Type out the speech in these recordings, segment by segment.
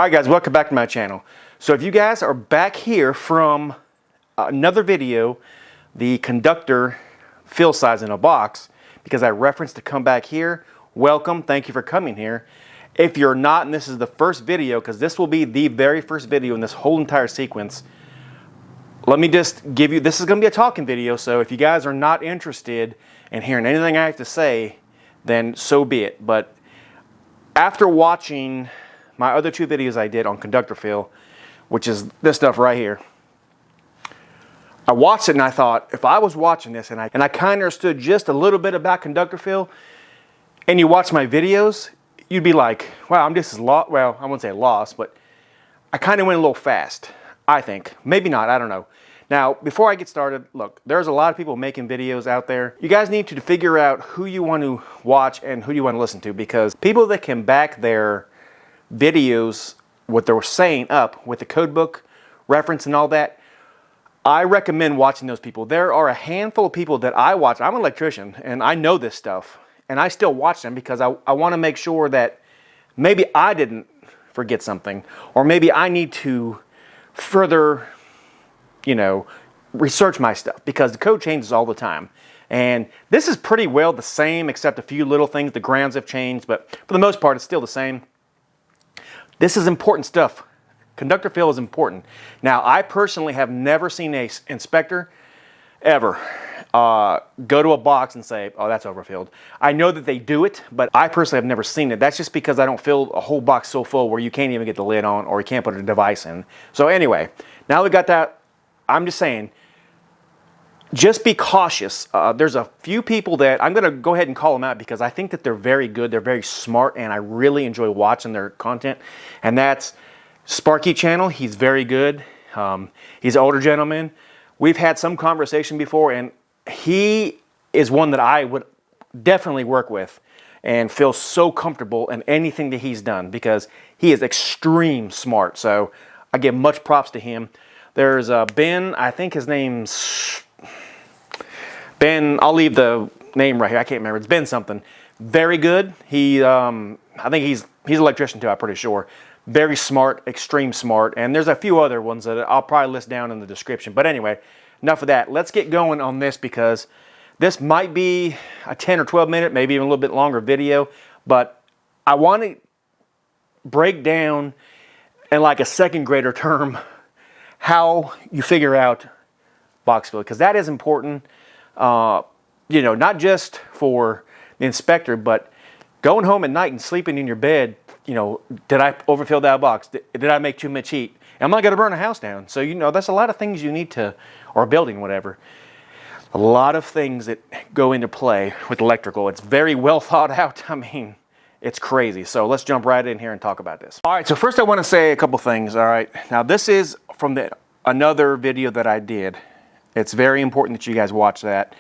Alright guys, welcome back to my channel. So if you guys are back here from another video, the conductor fill size in a box, because I referenced to come back here, welcome, thank you for coming here. If you're not, and this is the first video, because this will be the very first video in this whole entire sequence, let me just give you, this is going to be a talking video, so if you guys are not interested in hearing anything I have to say, then so be it. But after watching my other two videos I did on conductor fill, which is this stuff right here, I watched it and I thought, if I was watching this and I kind of understood just a little bit about conductor fill, and you watch my videos, you'd be like, wow, I'm just as lost. Well, I wouldn't say lost, but I kind of went a little fast, I think. Maybe not, I don't know. Now, before I get started, look, there's a lot of people making videos out there. You guys need to figure out who you want to watch and who you want to listen to, because people that can back their videos, what they're saying up with the code book reference and all that, I recommend watching those people. There are a handful of people that I watch. I'm an electrician and I know this stuff, and I still watch them because I want to make sure that maybe I didn't forget something, or maybe I need to further, you know, research my stuff, because the code changes all the time. And this is pretty well the same, except a few little things. The grounds have changed, but for the most part, it's still the same. This is important stuff. Conductor fill is important. Now, I personally have never seen an inspector ever go to a box and say, oh, that's overfilled. I know that they do it, but I personally have never seen it. That's just because I don't fill a whole box so full where you can't even get the lid on, or you can't put a device in. So anyway, now we got that. I'm just saying, just be cautious. There's a few people that I'm going to go ahead and call them out because I think that they're very good. They're very smart, and I really enjoy watching their content. And that's Sparky Channel. He's very good. He's an older gentleman. We've had some conversation before, and he is one that I would definitely work with and feel so comfortable in anything that he's done, because he is extreme smart. So I give much props to him. There's Ben, I think his name's Ben. I'll leave the name right here. I can't remember. It's Ben something. Very good. He, I think he's an electrician too, I'm pretty sure. Very smart, extreme smart. And there's a few other ones that I'll probably list down in the description. But anyway, enough of that. Let's get going on this, because this might be a 10 or 12 minute, maybe even a little bit longer video. But I want to break down in like a second grader term how you figure out box fill, because that is important. You know, not just for the inspector, but going home at night and sleeping in your bed. You know, did I overfill that box? Did I make too much heat? Am I going to burn a house down? So, you know, that's a lot of things you need to, or a building, whatever. A lot of things that go into play with electrical. It's very well thought out. I mean, it's crazy. So let's jump right in here and talk about this. All right, so first I want to say a couple things. All right, now this is from another video that I did. It's very important that you guys watch that,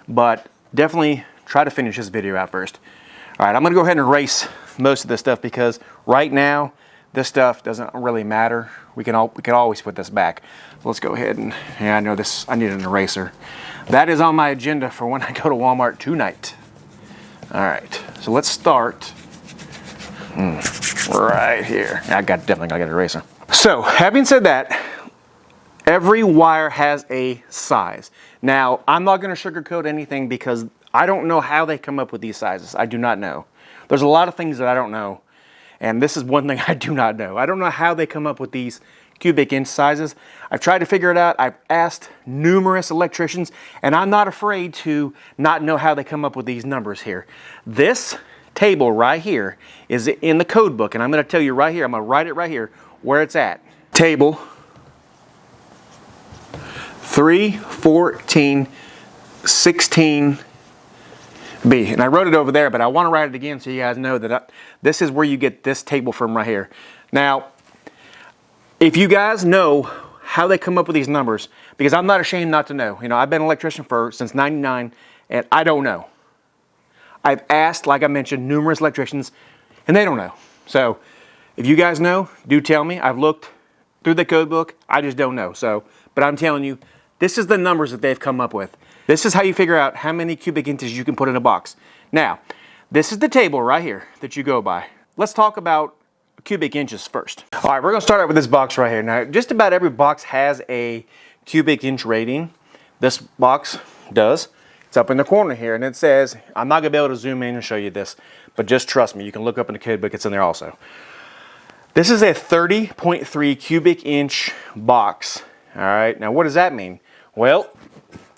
but definitely try to finish this video out first. All right, I'm going to go ahead and erase most of this stuff, because right now this stuff doesn't really matter. We can always put this back. So let's go ahead and, yeah, I know this, I need an eraser. That is on my agenda for when I go to Walmart tonight. All right, so let's start right here. Definitely gotta get an eraser. So having said that, every wire has a size. Now, I'm not going to sugarcoat anything, because I don't know how they come up with these sizes. I do not know. There's a lot of things that I don't know, and this is one thing I do not know. I don't know how they come up with these cubic inch sizes. I've tried to figure it out. I've asked numerous electricians, and I'm not afraid to not know how they come up with these numbers here. This table right here is in the code book, and I'm going to tell you right here, I'm going to write it right here where it's at. Table 31416B, and I wrote it over there, but I want to write it again so you guys know that this is where you get this table from right here. Now, if you guys know how they come up with these numbers, because I'm not ashamed not to know. You know, I've been an electrician since '99, and I don't know. I've asked, like I mentioned, numerous electricians, and they don't know. So, if you guys know, do tell me. I've looked through the code book. I just don't know. So, but I'm telling you, this is the numbers that they've come up with. This is how you figure out how many cubic inches you can put in a box. Now, this is the table right here that you go by. Let's talk about cubic inches first. All right, we're gonna start out with this box right here. Now, just about every box has a cubic inch rating. This box does. It's up in the corner here, and it says, I'm not gonna be able to zoom in and show you this, but just trust me, you can look up in the code book, it's in there also. This is a 30.3 cubic inch box. All right, now what does that mean? Well,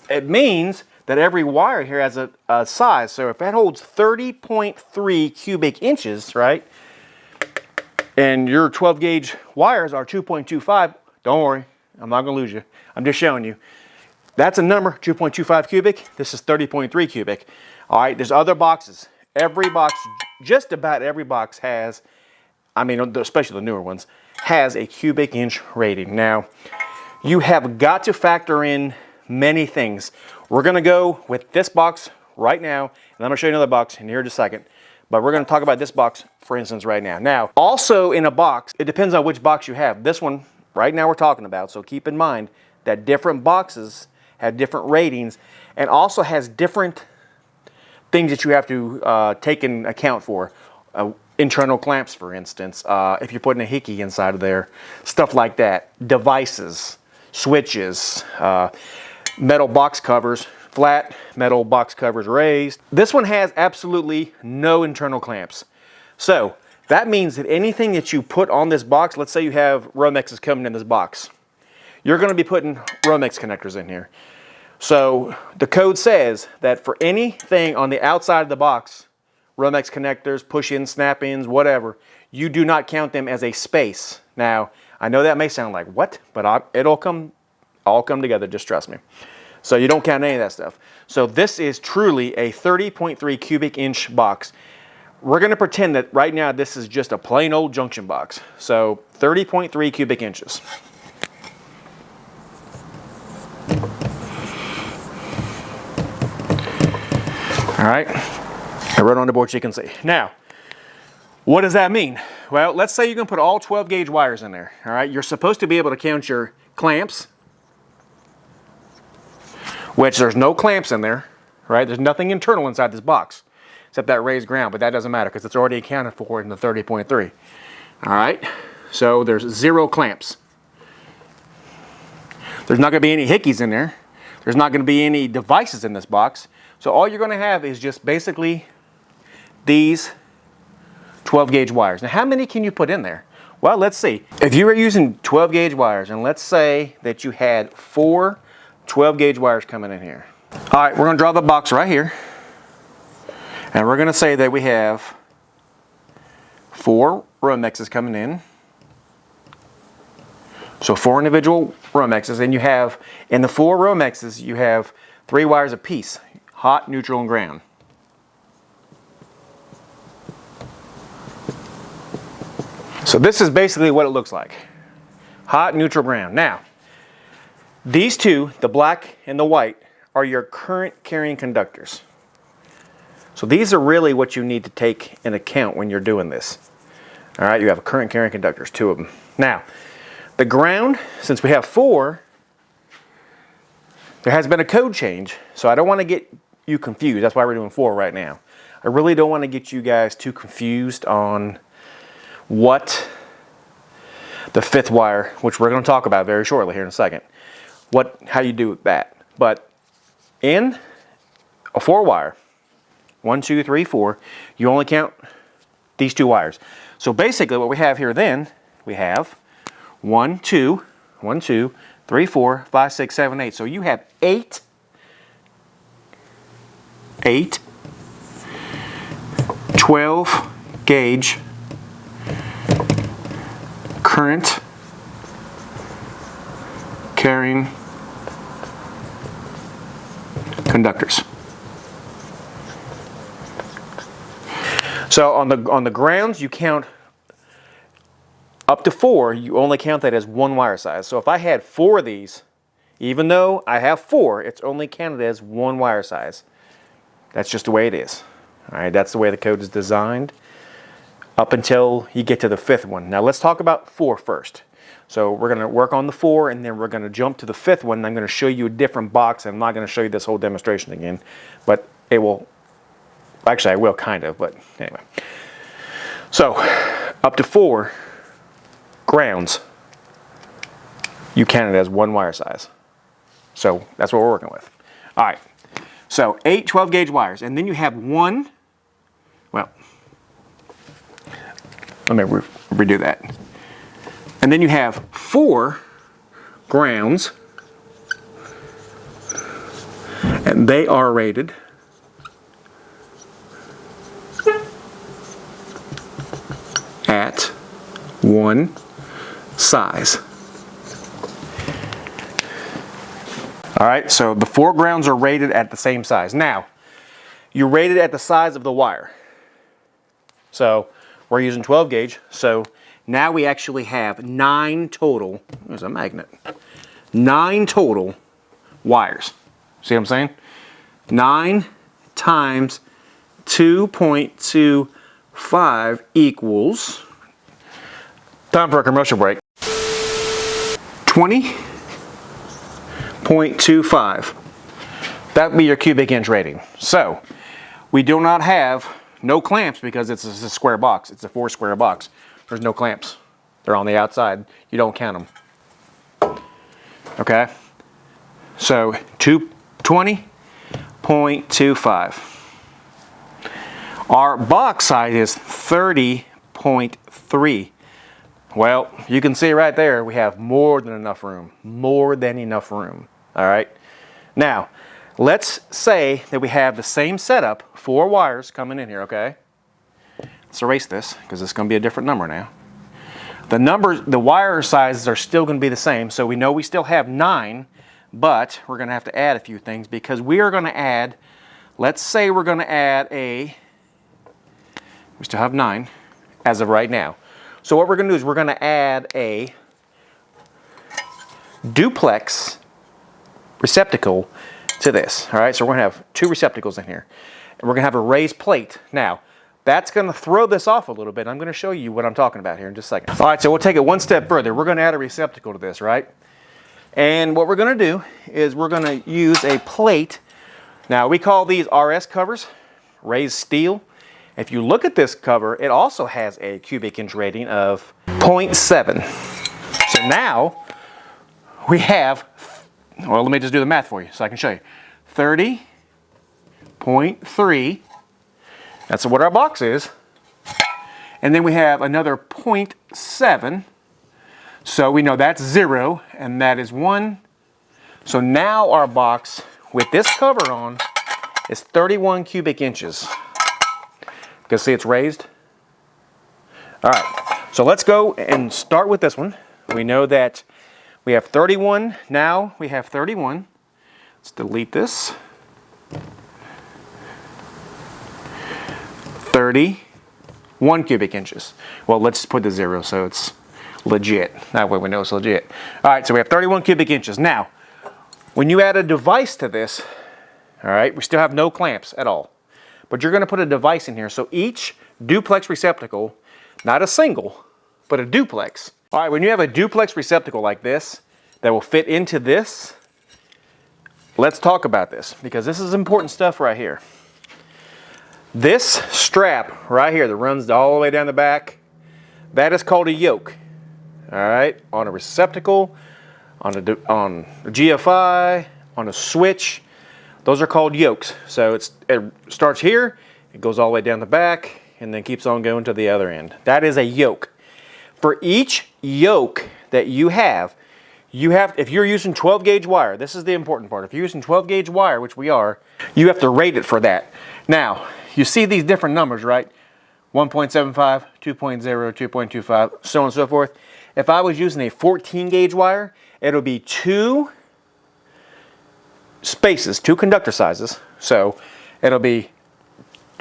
it means that every wire here has a size. So if that holds 30.3 cubic inches, right, and your 12 gauge wires are 2.25, don't worry, I'm not gonna lose you. I'm just showing you. That's a number, 2.25 cubic. This is 30.3 cubic. All right, there's other boxes. Every box, just about every box has, I mean, especially the newer ones, has a cubic inch rating. Now, you have got to factor in many things. We're gonna go with this box right now, and I'm gonna show you another box in here in just a second, but we're gonna talk about this box, for instance, right now. Now, also in a box, it depends on which box you have. This one, right now we're talking about, so keep in mind that different boxes have different ratings and also has different things that you have to take in account for. Internal clamps, for instance, if you're putting a hickey inside of there, stuff like that. Devices, switches, metal box covers, flat metal box covers raised. This one has absolutely no internal clamps. So that means that anything that you put on this box, let's say you have Romexes coming in this box, you're going to be putting Romex connectors in here. So the code says that for anything on the outside of the box, Romex connectors, push-ins, snap-ins, whatever, you do not count them as a space. Now, I know that may sound like, what? But it'll all come together, just trust me. So you don't count any of that stuff. So this is truly a 30.3 cubic inch box. We're gonna pretend that right now this is just a plain old junction box. So 30.3 cubic inches. All right, I wrote on the board so you can see. Now, what does that mean? Well, let's say you're gonna put all 12 gauge wires in there, all right? You're supposed to be able to count your clamps, which there's no clamps in there, right? There's nothing internal inside this box, except that raised ground, but that doesn't matter because it's already accounted for in the 30.3. All right, so there's 0 clamps. There's not gonna be any hickeys in there. There's not gonna be any devices in this box. So all you're gonna have is just basically these 12 gauge wires. Now how many can you put in there? Well, let's see. If you were using 12 gauge wires, and let's say that you had 4 12 gauge wires coming in here. All right, we're gonna draw the box right here. And we're gonna say that we have 4 Romexes coming in. So 4 individual Romexes, and you have, in the 4 Romexes, you have 3 wires apiece. Hot, neutral, and ground. So this is basically what it looks like. Hot, neutral, ground. Now, these two, the black and the white, are your current carrying conductors. So these are really what you need to take in account when you're doing this. All right, you have current carrying conductors, 2 of them. Now, the ground, since we have 4, there has been a code change, so I don't want to get you confused. That's why we're doing 4 right now. I really don't want to get you guys too confused on what the 5th wire, which we're going to talk about very shortly here in a second, how you do that. But in a 4 wire, 1, 2, 3, 4, you only count these 2 wires. So basically what we have here then, we have 1, 2, 3, 4, 5, 6, 7, 8. So you have 8 12 gauge current carrying conductors. So on the grounds, you count up to 4. You only count that as 1 wire size. So if I had 4 of these, even though I have 4, it's only counted as 1 wire size. That's just the way it is. All right, that's the way the code is designed up until you get to the 5th one. Now let's talk about 4 first. So we're going to work on the 4, and then we're going to jump to the 5th one. And I'm going to show you a different box. I'm not going to show you this whole demonstration again, but it will. Actually, I will kind of, but anyway. So up to 4 grounds, you count it as 1 wire size. So that's what we're working with. All right, so 8 12 gauge wires, and then you have one, well, let me redo that. And then you have 4 grounds, and they are rated at 1 size. All right, so the 4 grounds are rated at the same size. Now, you rate it at the size of the wire. So we're using 12 gauge, so now we actually have 9 total, there's a magnet, 9 total wires. See what I'm saying? 9 times 2.25 equals, time for a commercial break, 20.25. That would be your cubic inch rating. So we do not have no clamps because it's a square box. It's a 4 square box. There's no clamps. They're on the outside. You don't count them. Okay? So 20.25. Our box size is 30.3. Well, you can see right there we have more than enough room. More than enough room. All right? Now, let's say that we have the same setup, 4 wires coming in here, okay? Let's erase this because it's going to be a different number now. The wire sizes are still going to be the same, so we know we still have 9, but we're going to have to add a few things because we are going to add, let's say we're going to add we still have 9 as of right now. So what we're going to do is we're going to add a duplex receptacle to this. All right, so we're going to have 2 receptacles in here. And we're going to have a raised plate. Now, that's going to throw this off a little bit. I'm going to show you what I'm talking about here in just a second. All right, so we'll take it one step further. We're going to add a receptacle to this, right? And what we're going to do is we're going to use a plate. Now, we call these RS covers, raised steel. If you look at this cover, it also has a cubic inch rating of 0.7. So now we have, well, let me just do the math for you so I can show you. 30.3, that's what our box is. And then we have another 0.7. So we know that's 0 and that is 1. So now our box with this cover on is 31 cubic inches. You can see it's raised. All right, so let's go and start with this one. We know that we have 31. Now we have 31. Let's delete this. 31 cubic inches. Well, let's put the 0 so it's legit. That way we know it's legit. All right, so we have 31 cubic inches. Now, when you add a device to this, all right, we still have no clamps at all. But you're going to put a device in here. So each duplex receptacle, not a single, but a duplex. All right, when you have a duplex receptacle like this that will fit into this, let's talk about this because this is important stuff right here. This strap right here that runs all the way down the back, that is called a yoke. All right, on a receptacle, on a GFI, on a switch, those are called yokes. So it starts here, it goes all the way down the back, and then keeps on going to the other end. That is a yoke. For each yoke that you have, if you're using 12 gauge wire, this is the important part. If you're using 12 gauge wire, which we are, you have to rate it for that. Now, you see these different numbers, right? 1.75, 2.0, 2.25, so on and so forth. If I was using a 14 gauge wire, it'll be 2 spaces, 2 conductor sizes. So it'll be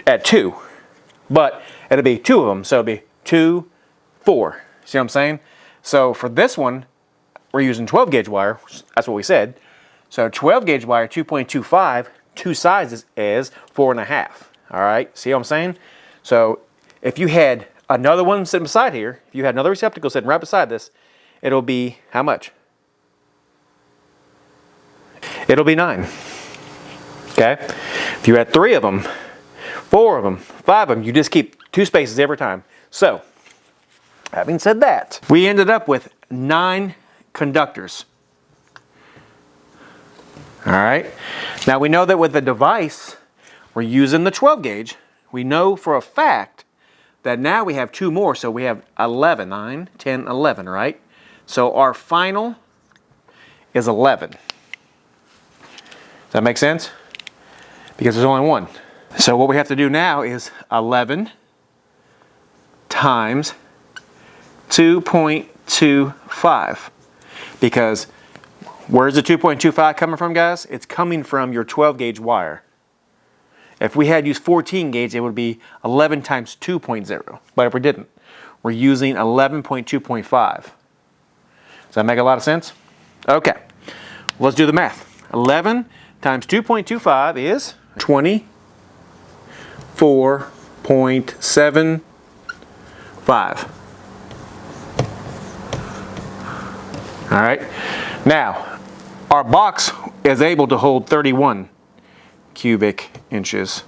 at 2, but it'll be 2 of them. So it'll be 2, 4. See what I'm saying? So for this one, we're using 12 gauge wire. That's what we said. So 12 gauge wire, 2.25, 2 sizes is 4.5. All right, see what I'm saying? So if you had another one sitting beside here, if you had another receptacle sitting right beside this, it'll be how much? It'll be 9. Okay? If you had 3 of them, 4 of them, 5 of them, you just keep 2 spaces every time. So Having said that, we ended up with 9 conductors. All right. Now we know that with the device, we're using the 12 gauge. We know for a fact that now we have 2 more, so we have 11, 9, 10, 11, right? So our final is 11. Does that make sense? Because there's only 1. So what we have to do now is 11 times 2.25. Because where's the 2.25 coming from, guys? It's coming from your 12 gauge wire. If we had used 14 gauge, it would be 11 times 2.0. But if we didn't, we're using 11.2.5. Does that make a lot of sense? Okay, let's do the math. 11 times 2.25 is 24.75. All right, now our box is able to hold 31 cubic inches.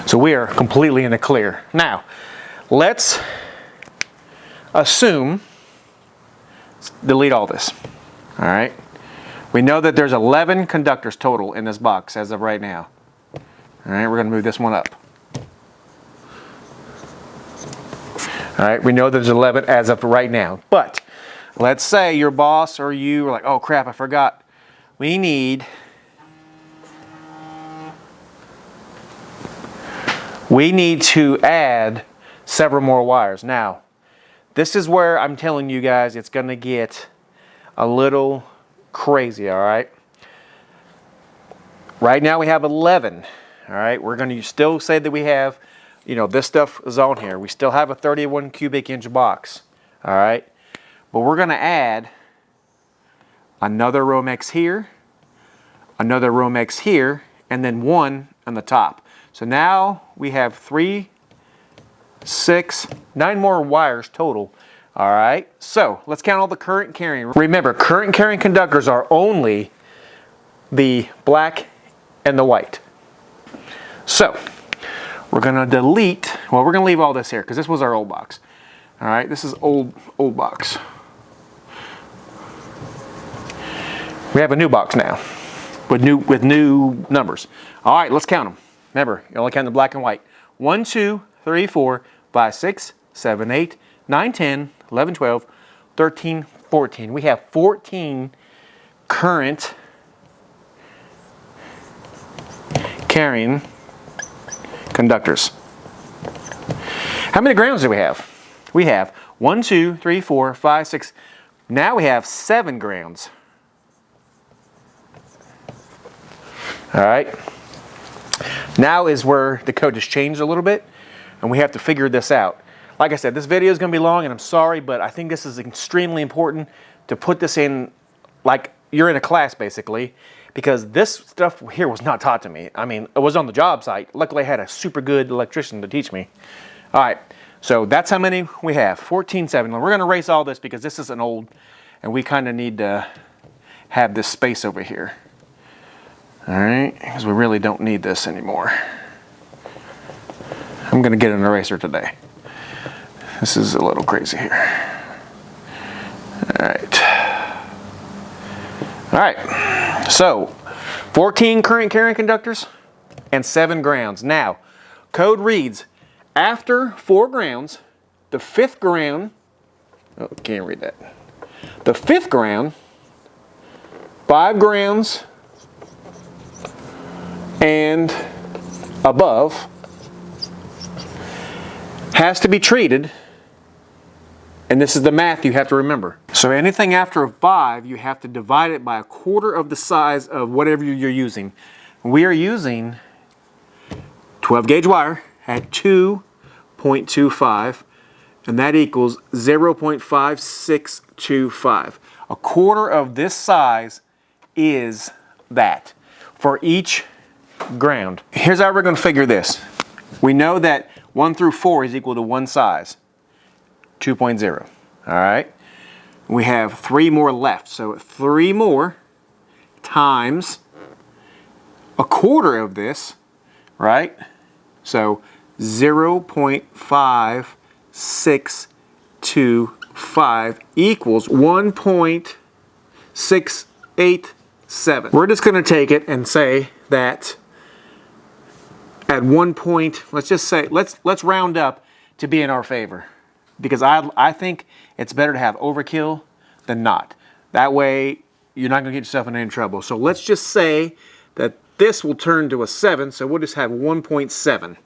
So we are completely in the clear. Now, let's assume, let's delete all this. All right, we know that there's 11 conductors total in this box as of right now. All right, we're going to move this one up. All right, we know there's 11 as of right now, but let's say your boss or you are like, oh crap, I forgot. We need to add several more wires. Now, this is where I'm telling you guys it's going to get a little crazy, all right? Right now we have 11, all right? We're going to still say that we have, you know, this stuff is on here. We still have a 31 cubic inch box, all right? But we're going to add another Romex here, another Romex here, and then 1 on the top. So now we have 3, 6, 9 more wires total. All right, so let's count all the current carrying. Remember, current carrying conductors are only the black and the white. So we're gonna delete, well, we're gonna leave all this here because this was our old box. All right, this is old box. We have a new box now with new numbers. All right, let's count them. Remember, you only count the black and white. 1, 2, 3, 4, 5, 6, 7, 8, 9, 10, 11, 12, 13, 14. We have 14 current carrying conductors. How many grounds do we have? We have 1, 2, 3, 4, 5, 6. Now we have 7 grounds. All right. Now is where the code has changed a little bit, and we have to figure this out. Like I said, this video is going to be long, and I'm sorry, but I think this is extremely important to put this in like you're in a class, basically, because this stuff here was not taught to me. I mean, it was on the job site. Luckily, I had a super good electrician to teach me. All right, so that's how many we have, 14, 7. We're going to erase all this because this isn't old, and we kind of need to have this space over here. All right, because we really don't need this anymore. I'm going to get an eraser today. This is a little crazy here. All right. All right, so 14 current carrying conductors and 7 grounds. Now, code reads, after 4 grounds, the 5th ground, oh, can't read that. The 5th ground, 5 grounds, and above has to be treated, and this is the math you have to remember. So anything after 5, you have to divide it by 1/4 of the size of whatever you're using. We are using 12 gauge wire at 2.25, and that equals 0.5625. 1/4 of this size is that for each ground. Here's how we're going to figure this. We know that 1 through 4 is equal to 1 size, 2.0. All right. We have 3 more left, so 3 more times 1/4 of this, right? So 0.5625 equals 1.687. We're just going to take it and say that at 1 point, let's just say, let's round up to be in our favor. Because I think it's better to have overkill than not. That way, you're not going to get yourself in any trouble. So let's just say that this will turn to a 7, so we'll just have 1.7.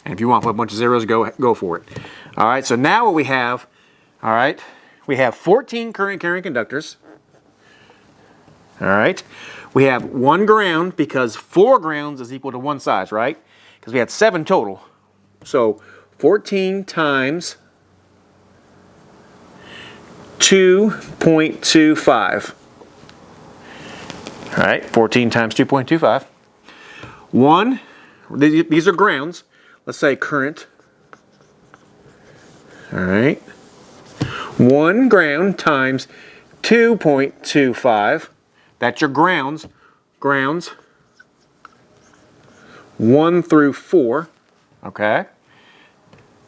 And if you want to put a bunch of zeros, go for it. All right, so now what we have, all right, we have 14 current carrying conductors. All right, we have 1 ground because 4 grounds is equal to 1 size, right? Because we had 7 total. So 14 times 2.25. All right, 14 times 2.25. 1, these are grounds. Let's say current. All right. 1 ground times 2.25. That's your grounds. Grounds 1 through 4. Okay.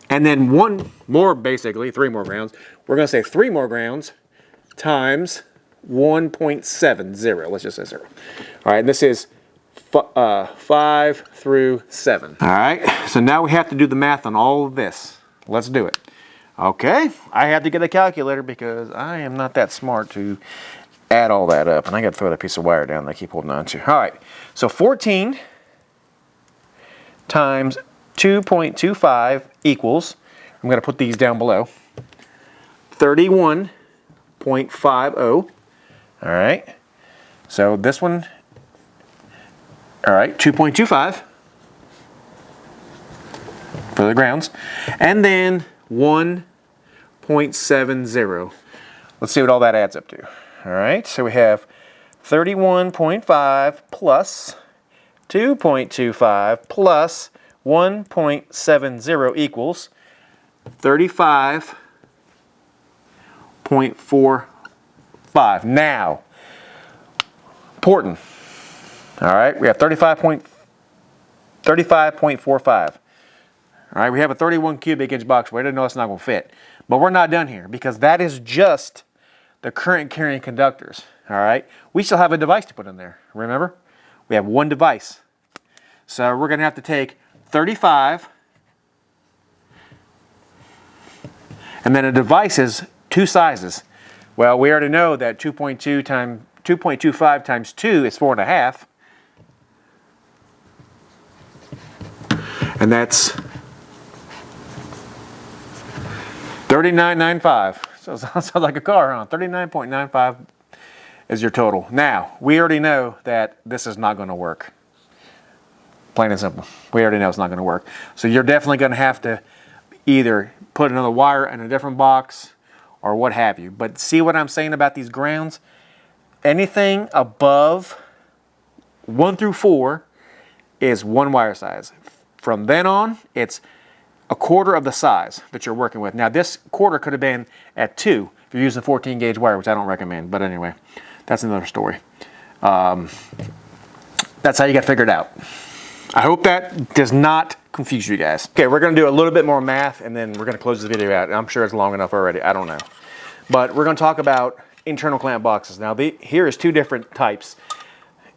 And then 1 more, basically, 3 more grounds. We're going to say 3 more grounds times 1.70. Let's just say 0. All right, and this is 5 through 7. All right, so now we have to do the math on all of this. Let's do it. Okay, I have to get a calculator because I am not that smart to add all that up. And I got to throw that piece of wire down that I keep holding on to. All right, so 14 times 2.25 equals, I'm going to put these down below, 31.50. All right. So this one, all right, 2.25 for the grounds. And then 1.70. Let's see what all that adds up to. All right. So we have 31.5 plus 2.25 plus 1.70 equals 35.45. Now, important. All right, we have 35.45. All right, we have a 31 cubic inch box. We didn't know it's not going to fit. But we're not done here because that is just the current carrying conductors. All right, we still have a device to put in there. Remember, we have 1 device. So we're going to have to take 35, and then a device is 2 sizes. Well, we already know that 2.25 times 2 is 4.5. And that's 39.95. So it sounds like a car, huh? 39.95 is your total. Now, we already know that this is not going to work. Plain and simple. We already know it's not going to work. So you're definitely going to have to either put another wire in a different box or what have you. But see what I'm saying about these grounds? Anything above 1 through 4 is 1 wire size. From then on, it's a quarter of the size that you're working with. Now this quarter could have been at 2 if you're using 14 gauge wire, which I don't recommend. But anyway, that's another story. That's how you got figured out. I hope that does not confuse you guys. Okay, we're going to do a little bit more math and then we're going to close this video out. I'm sure it's long enough already. I don't know. But we're going to talk about internal clamp boxes. Now, here is 2 different types.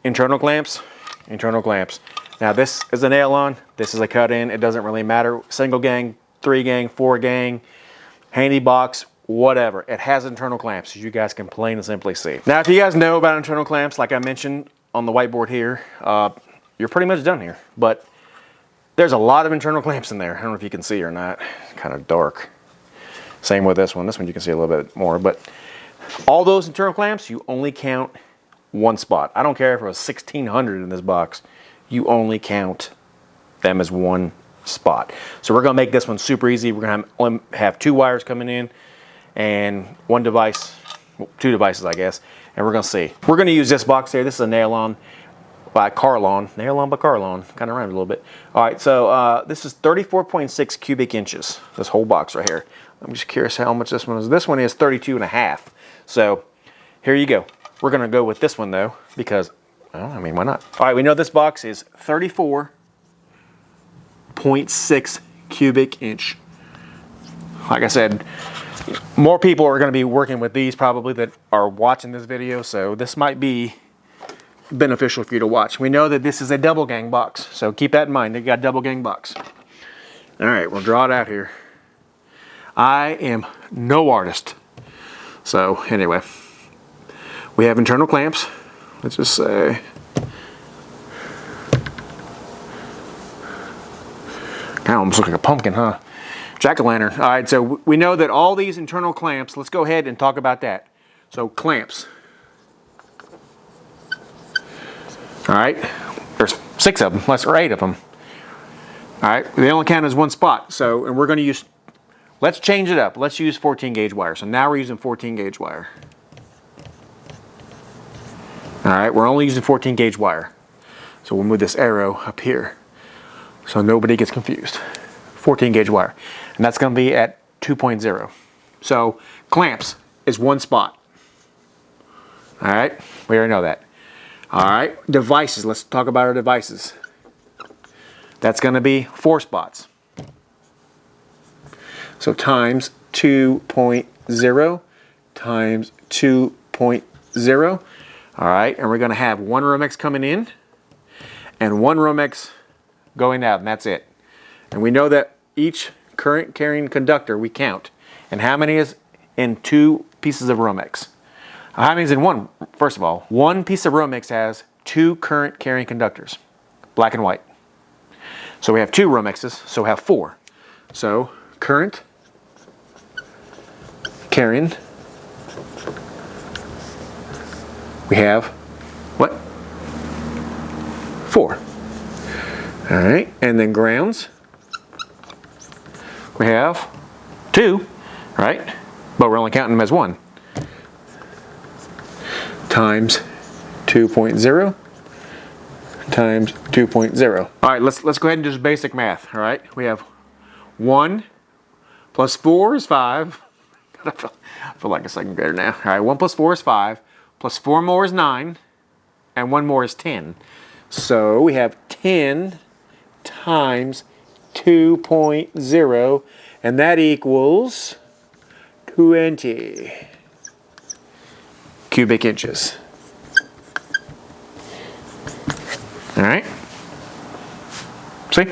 Internal clamps, internal clamps. Now, this is a nail-on. This is a cut-in. It doesn't really matter. Single gang, 3 gang, 4 gang, handy box, whatever. It has internal clamps, as you guys can plain and simply see. Now, if you guys know about internal clamps, like I mentioned on the whiteboard here, you're pretty much done here. But there's a lot of internal clamps in there. I don't know if you can see or not. It's kind of dark. Same with this one. This one you can see a little bit more. But all those internal clamps, you only count 1 spot. I don't care if it was 1,600 in this box. You only count them as 1 spot. So we're going to make this one super easy. We're going to have 2 wires coming in and 1 device, 2 devices, I guess. And we're going to see. We're going to use this box here. This is a nail-on by Carlon. Nail-on by Carlon. Kind of rhymed a little bit. All right, so this is 34.6 cubic inches, this whole box right here. I'm just curious how much this one is. This one is 32.5. So here you go. We're going to go with this one, though, because, well, I mean, why not? All right, we know this box is 34.6 0.6 cubic inch. Like I said, more people are going to be working with these probably that are watching this video, so this might be beneficial for you to watch. We know that this is a double gang box, so keep that in mind. They got a double gang box. All right, we'll draw it out here. I am no artist. So anyway, we have internal clamps. Let's just say, kind of almost look like a pumpkin, huh? Jack-o'-lantern. All right, so we know that all these internal clamps, let's go ahead and talk about that. So clamps. All right, there's 6 of them, or 8 of them. All right, they only count as one spot. So, and we're going to use, let's change it up. Let's use 14 gauge wire. So now we're using 14 gauge wire. All right, we're only using 14 gauge wire. So we'll move this arrow up here so nobody gets confused. 14 gauge wire. And that's going to be at 2.0. So clamps is one spot. All right, we already know that. All right, devices. Let's talk about our devices. That's going to be 4 spots. So times 2.0 times 2.0. All right, and we're going to have 1 Romex coming in and 1 Romex going out, and that's it. And we know that each current carrying conductor we count. And how many is in 2 pieces of Romex? How many is in 1? First of all, 1 piece of Romex has 2 current carrying conductors, black and white. So we have 2 Romexes, so we have 4. So current carrying, we have what? 4. All right, and then grounds, we have 2, right? But we're only counting them as 1. Times 2.0 times 2.0. All right, let's go ahead and do just basic math. All right, we have 1 plus 4 is 5. I feel like a second grader now. All right, 1 plus 4 is 5, plus 4 more is 9, and 1 more is 10. So we have 10 times 2.0, and that equals 20 cubic inches. All right. See?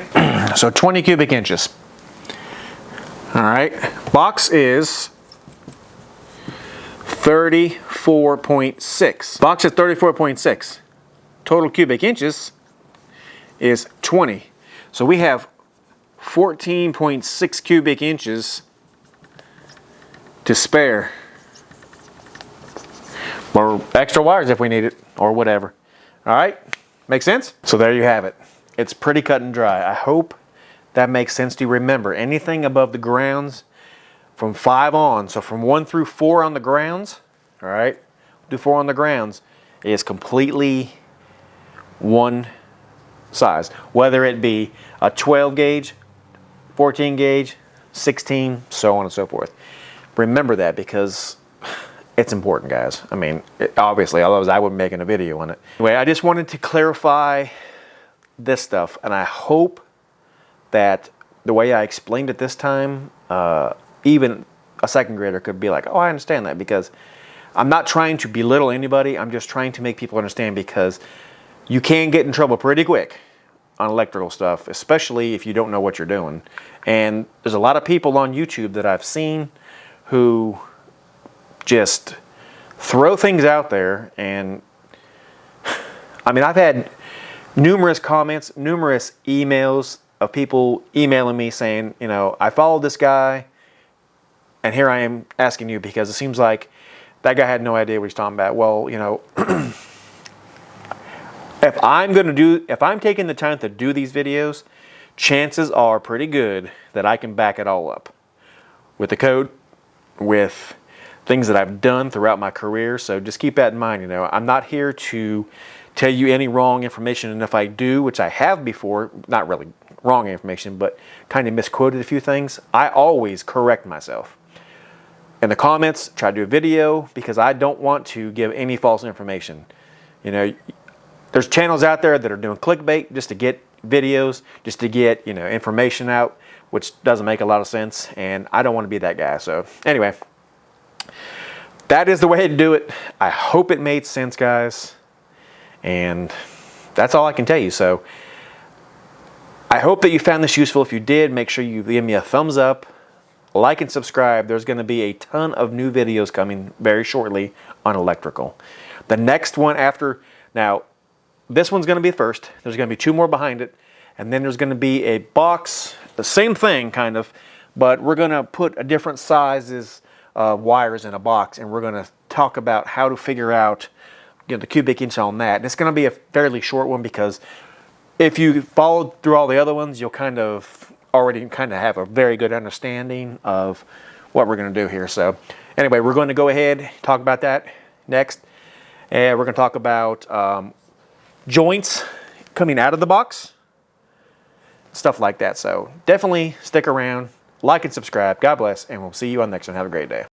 So 20 cubic inches. All right. Box is 34.6. Box is 34.6. Total cubic inches is 20. So we have 14.6 cubic inches to spare. Or extra wires if we need it, or whatever. All right, make sense? So there you have it. It's pretty cut and dry. I hope that makes sense to you. Remember, anything above the grounds from 5 on, so from 1 through 4 on the grounds, all right, do 4 on the grounds, is completely one size. Whether it be a 12 gauge, 14 gauge, 16, so on and so forth. Remember that, because it's important, guys. I mean, obviously, otherwise I wouldn't be making a video on it. Anyway, I just wanted to clarify this stuff, and I hope that the way I explained it this time, even a second grader could be like, oh, I understand that, because I'm not trying to belittle anybody. I'm just trying to make people understand, because you can get in trouble pretty quick on electrical stuff, especially if you don't know what you're doing. And there's a lot of people on YouTube that I've seen who just throw things out there, and I mean, I've had numerous comments, numerous emails of people emailing me saying, you know, I followed this guy and here I am asking you, because it seems like that guy had no idea what he's talking about. Well, you know, if I'm taking the time to do these videos, chances are pretty good that I can back it all up with the code, with things that I've done throughout my career. So just keep that in mind. You know, I'm not here to tell you any wrong information, and if I do, which I have before, not really wrong information, but kind of misquoted a few things, I always correct myself. In the comments, try to do a video, because I don't want to give any false information. You know, there's channels out there that are doing clickbait just to get videos just to get, you know, information out, which doesn't make a lot of sense, and I don't want to be that guy. So anyway, that is the way to do it. I hope it made sense, guys, and that's all I can tell you. So I hope that you found this useful. If you did, make sure you give me a thumbs up, like and subscribe. There's going to be a ton of new videos coming very shortly on electrical. The next one after, now this one's going to be first. There's going to be 2 more behind it, and then there's going to be a box, the same thing kind of, but we're going to put a different sizes of wires in a box, and we're going to talk about how to figure out, you know, the cubic inch on that. And it's going to be a fairly short one, because if you followed through all the other ones, you'll kind of already have a very good understanding of what we're going to do here. So anyway, we're going to go ahead, talk about that next, and we're going to talk about joints coming out of the box, stuff like that. So definitely stick around, like and subscribe. God bless, and we'll see you on the next one. Have a great day.